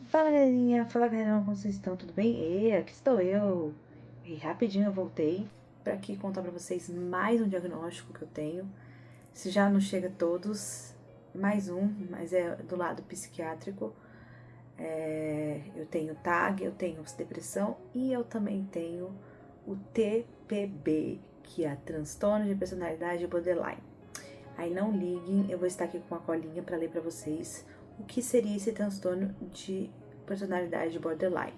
Fala galerinha, fala galera, como vocês estão? Tudo bem? Aqui estou eu. E rapidinho eu voltei para aqui contar para vocês mais um diagnóstico que eu tenho. Se já não chega a todos, mais um, mas é do lado psiquiátrico. Eu tenho TAG, eu tenho depressão e eu também tenho o TPB, que é transtorno de personalidade borderline. Aí não liguem, eu vou estar aqui com uma colinha para ler para vocês o que seria esse transtorno de personalidade borderline.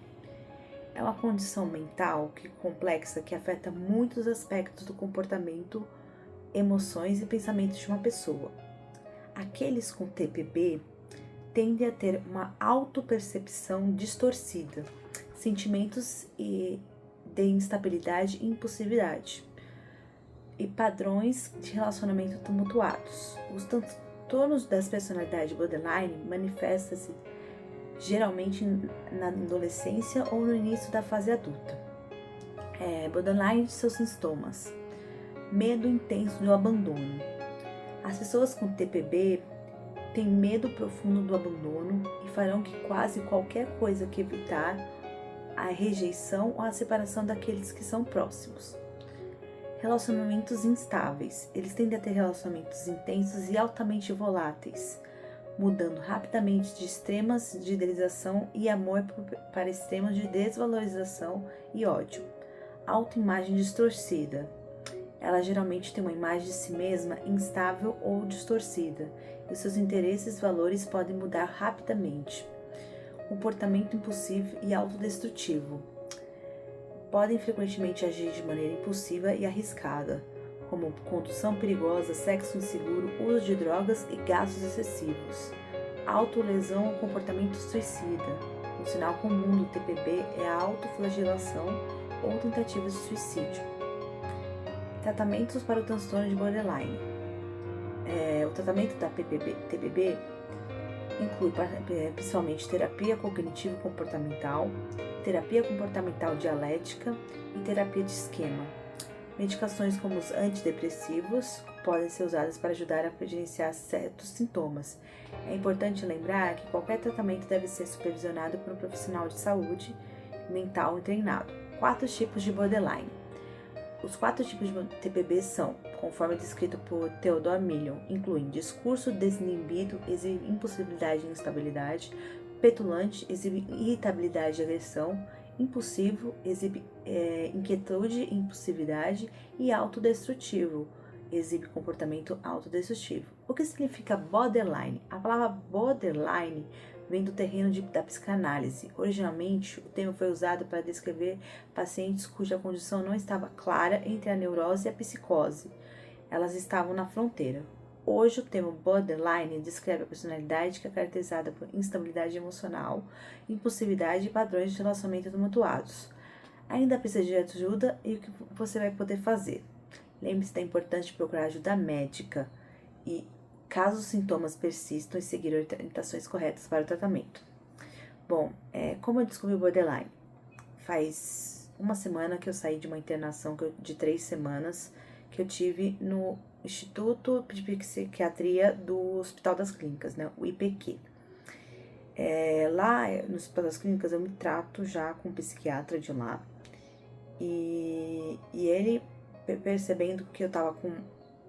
É uma condição mental complexa que afeta muitos aspectos do comportamento, emoções e pensamentos de uma pessoa. Aqueles com TPB tendem a ter uma autopercepção distorcida, sentimentos de instabilidade e impulsividade, e padrões de relacionamento tumultuados. Os transtornos das personalidades borderline manifestam-se geralmente na adolescência ou no início da fase adulta. Borderline e seus sintomas: medo intenso do abandono. As pessoas com TPB têm medo profundo do abandono e farão que quase qualquer coisa que evitar a rejeição ou a separação daqueles que são próximos. Relacionamentos instáveis. Eles tendem a ter relacionamentos intensos e altamente voláteis, mudando rapidamente de extremas de idealização e amor para extremos de desvalorização e ódio. Autoimagem distorcida. Ela geralmente tem uma imagem de si mesma instável ou distorcida, e seus interesses e valores podem mudar rapidamente. Comportamento impulsivo e autodestrutivo. Podem frequentemente agir de maneira impulsiva e arriscada, como condução perigosa, sexo inseguro, uso de drogas e gastos excessivos. Autolesão ou comportamento suicida. Um sinal comum do TPB é a autoflagelação ou tentativas de suicídio. Tratamentos para o transtorno de borderline. O tratamento da TPB inclui principalmente terapia cognitivo-comportamental, terapia comportamental dialética e terapia de esquema. Medicações como os antidepressivos podem ser usadas para ajudar a gerenciar certos sintomas. É importante lembrar que qualquer tratamento deve ser supervisionado por um profissional de saúde mental treinado. 4 tipos de borderline. Os 4 tipos de TPB são, conforme descrito por Theodore Million, incluem discurso desinibido, exibe impulsividade e instabilidade, petulante, exibe irritabilidade e agressão, impulsivo, exibe inquietude e impulsividade, e autodestrutivo, exibe comportamento autodestrutivo. O que significa borderline? A palavra borderline vem do terreno da psicanálise. Originalmente, o termo foi usado para descrever pacientes cuja condição não estava clara entre a neurose e a psicose. Elas estavam na fronteira. Hoje, o termo borderline descreve a personalidade que é caracterizada por instabilidade emocional, impulsividade e padrões de relacionamento tumultuados. Ainda precisa de ajuda e o que você vai poder fazer? Lembre-se da importância de procurar ajuda médica e, caso os sintomas persistam, seguir orientações corretas para o tratamento. Bom, como eu descobri o borderline? Faz uma semana que eu saí de uma internação de 3 semanas que eu tive no Instituto de Psiquiatria do Hospital das Clínicas, né, o IPQ. Lá no Hospital das Clínicas eu me trato já com um psiquiatra de lá e ele, percebendo que eu tava com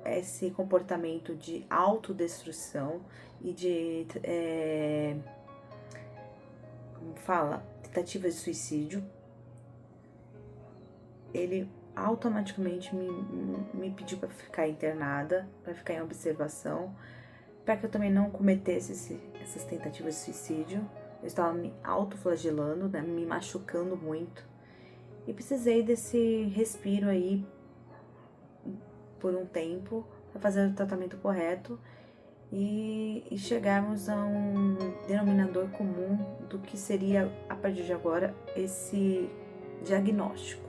esse comportamento de autodestruição e de, tentativas de suicídio, ele automaticamente me pediu para ficar internada, para ficar em observação, para que eu também não cometesse essas tentativas de suicídio. Eu estava me autoflagelando, né, me machucando muito, e precisei desse respiro aí por um tempo para fazer o tratamento correto e chegarmos a um denominador comum do que seria, a partir de agora, esse diagnóstico.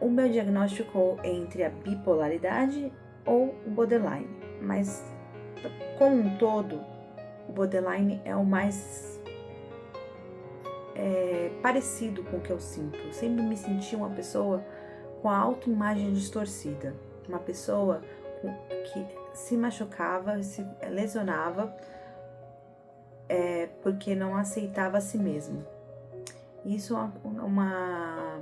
O meu diagnóstico é entre a bipolaridade ou o borderline, mas como um todo, o borderline é o mais parecido com o que eu sinto. Eu sempre me senti uma pessoa com a autoimagem distorcida, uma pessoa que se machucava, se lesionava porque não aceitava a si mesmo. Isso é uma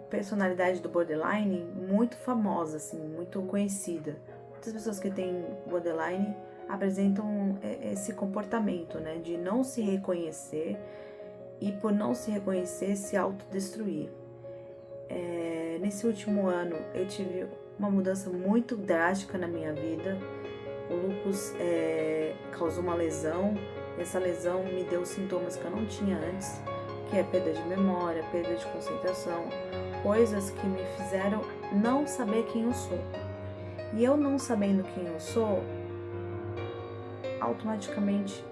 personalidade do borderline muito famosa, assim, muito conhecida. Muitas pessoas que têm borderline apresentam esse comportamento, né, de não se reconhecer e, por não se reconhecer, se autodestruir. Nesse último ano eu tive uma mudança muito drástica na minha vida. O lúpus causou uma lesão. Essa lesão me deu sintomas que eu não tinha antes, que é perda de memória, perda de concentração, coisas que me fizeram não saber quem eu sou. E eu não sabendo quem eu sou, automaticamente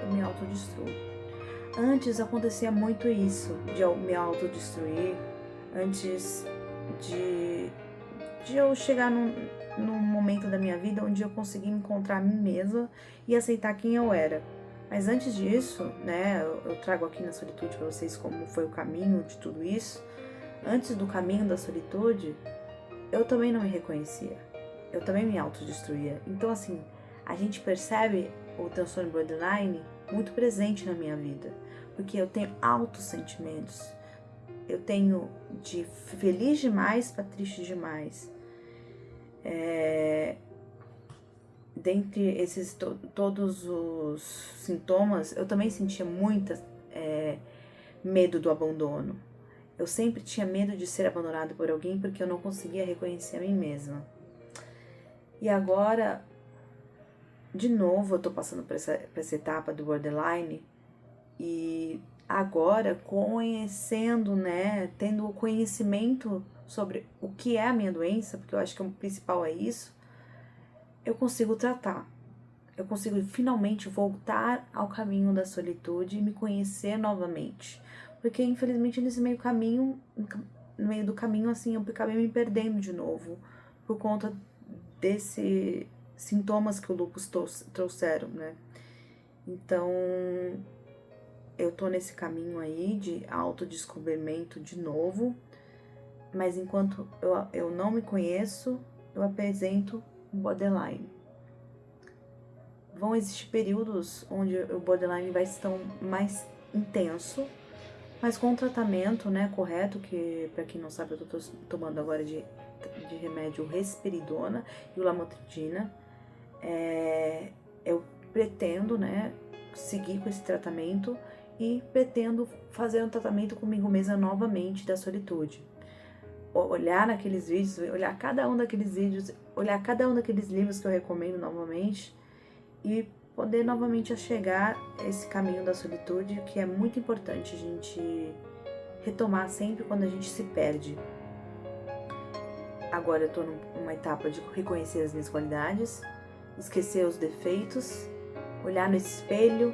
eu me autodestruo. Antes acontecia muito isso, de eu me autodestruir, antes de eu chegar num momento da minha vida onde eu consegui encontrar a mim mesma e aceitar quem eu era. Mas antes disso, né, eu trago aqui na solitude para vocês como foi o caminho de tudo isso. Antes do caminho da solitude, eu também não me reconhecia. Eu também me autodestruía. Então, assim, a gente percebe o transtorno borderline muito presente na minha vida, porque eu tenho altos sentimentos. Eu tenho de feliz demais para triste demais. Dentre esses todos os sintomas, eu também sentia muito medo do abandono. Eu sempre tinha medo de ser abandonado por alguém porque eu não conseguia reconhecer a mim mesma. E agora, de novo, eu tô passando por essa etapa do borderline e agora conhecendo, né, tendo o conhecimento sobre o que é a minha doença, porque eu acho que o principal é isso, eu consigo tratar. Eu consigo finalmente voltar ao caminho da solitude e me conhecer novamente. Porque, infelizmente, nesse meio caminho, no meio do caminho, assim, eu acabei me perdendo de novo por conta desses sintomas que o lúpus trouxeram, né? Então, eu tô nesse caminho aí de autodescobrimento de novo, mas enquanto eu não me conheço, eu apresento um borderline. Vão existir períodos onde o borderline vai estar mais intenso, mas com o tratamento, né, correto, que para quem não sabe eu tô tomando agora de remédio risperidona e o lamotrigina, eu pretendo, né, seguir com esse tratamento e pretendo fazer um tratamento comigo mesma novamente da solitude. Olhar naqueles vídeos, olhar cada um daqueles vídeos, olhar cada um daqueles livros que eu recomendo novamente e poder novamente chegar a esse caminho da solitude, que é muito importante a gente retomar sempre quando a gente se perde. Agora eu tô numa etapa de reconhecer as minhas qualidades, esquecer os defeitos, olhar no espelho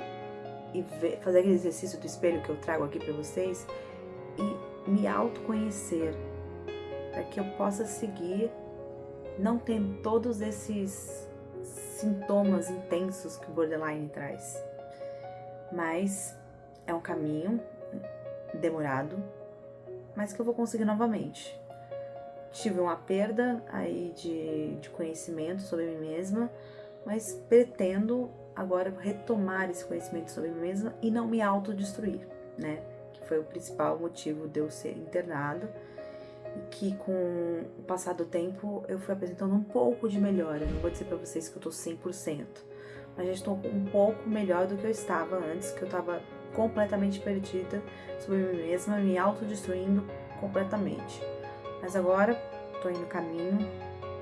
e fazer aquele exercício do espelho que eu trago aqui para vocês e me autoconhecer, para que eu possa seguir não tendo todos esses sintomas intensos que o borderline traz. Mas é um caminho demorado, mas que eu vou conseguir novamente. Tive uma perda aí de conhecimento sobre mim mesma, mas pretendo agora retomar esse conhecimento sobre mim mesma e não me autodestruir, né? Que foi o principal motivo de eu ser internado. Que com o passar do tempo eu fui apresentando um pouco de melhora. Não vou dizer pra vocês que eu tô 100%, mas já estou um pouco melhor do que eu estava antes, que eu tava completamente perdida sobre mim mesma, me autodestruindo completamente. Mas agora tô indo no caminho,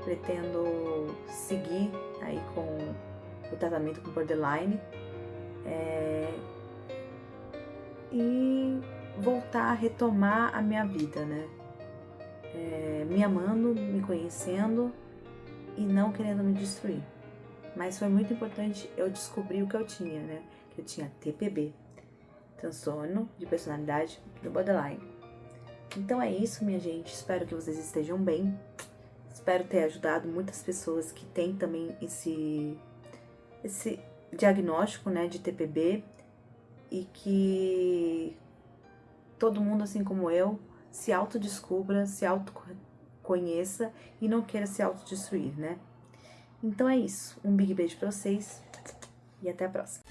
pretendo seguir aí com o tratamento com borderline e voltar a retomar a minha vida, né? Me amando, me conhecendo e não querendo me destruir. Mas foi muito importante eu descobrir o que eu tinha, né? Que eu tinha TPB, transtorno de personalidade do borderline. Então é isso, minha gente. Espero que vocês estejam bem. Espero ter ajudado muitas pessoas que têm também esse diagnóstico, né, de TPB e que todo mundo, assim como eu, se autodescubra, se autoconheça e não queira se autodestruir, né? Então é isso. Um big beijo pra vocês. e até a próxima.